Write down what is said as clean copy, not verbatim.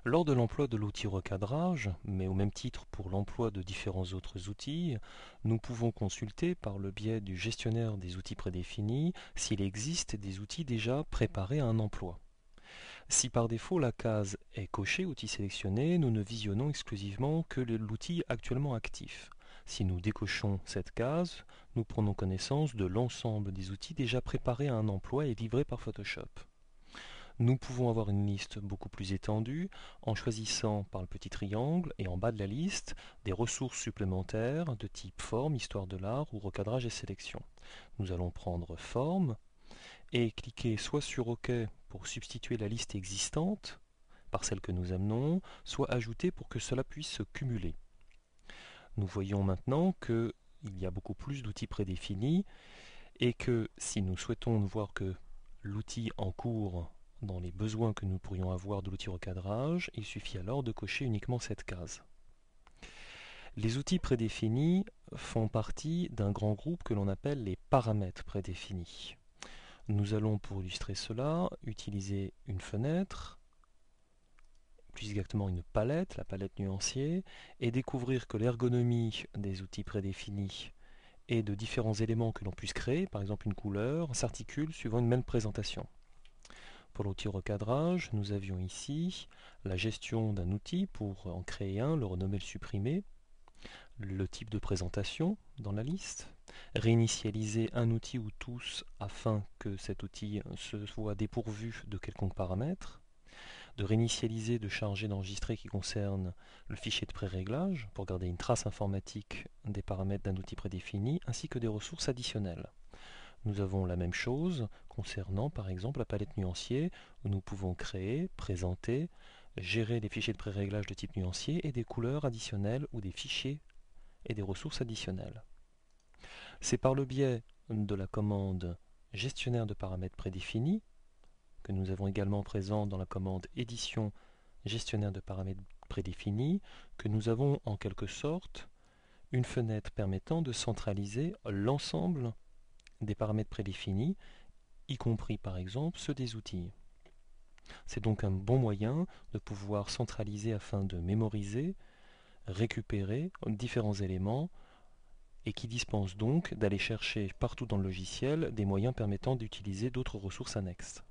Lors de l'emploi de l'outil recadrage, mais au même titre pour l'emploi de différents autres outils, nous pouvons consulter par le biais du gestionnaire des outils prédéfinis s'il existe des outils déjà préparés à un emploi. Si par défaut la case est cochée, outil sélectionné, nous ne visionnons exclusivement que l'outil actuellement actif. Si nous décochons cette case, nous prenons connaissance de l'ensemble des outils déjà préparés à un emploi et livrés par Photoshop. Nous pouvons avoir une liste beaucoup plus étendue en choisissant par le petit triangle et en bas de la liste des ressources supplémentaires de type forme, histoire de l'art ou recadrage et sélection. Nous allons prendre forme et cliquer soit sur OK pour substituer la liste existante par celle que nous amenons, soit ajouter pour que cela puisse se cumuler. Nous voyons maintenant qu'il y a beaucoup plus d'outils prédéfinis et que si nous souhaitons voir que l'outil en cours dans les besoins que nous pourrions avoir de l'outil recadrage, il suffit alors de cocher uniquement cette case. Les outils prédéfinis font partie d'un grand groupe que l'on appelle les paramètres prédéfinis. Nous allons, pour illustrer cela, utiliser une fenêtre, plus exactement une palette, la palette nuancier, et découvrir que l'ergonomie des outils prédéfinis et de différents éléments que l'on puisse créer, par exemple une couleur, s'articule suivant une même présentation. Pour l'outil recadrage, nous avions ici la gestion d'un outil pour en créer un, le renommer, le supprimer, le type de présentation dans la liste, réinitialiser un outil ou tous afin que cet outil se soit dépourvu de quelconque paramètre, de réinitialiser, de charger, d'enregistrer qui concerne le fichier de pré-réglage pour garder une trace informatique des paramètres d'un outil prédéfini ainsi que des ressources additionnelles. Nous avons la même chose concernant par exemple la palette nuancier où nous pouvons créer, présenter, gérer des fichiers de pré-réglage de type nuancier et des couleurs additionnelles ou des fichiers et des ressources additionnelles. C'est par le biais de la commande gestionnaire de paramètres prédéfinis que nous avons également présent dans la commande édition gestionnaire de paramètres prédéfinis que nous avons en quelque sorte une fenêtre permettant de centraliser l'ensemble des paramètres prédéfinis, y compris par exemple ceux des outils. C'est donc un bon moyen de pouvoir centraliser afin de mémoriser, récupérer différents éléments et qui dispense donc d'aller chercher partout dans le logiciel des moyens permettant d'utiliser d'autres ressources annexes.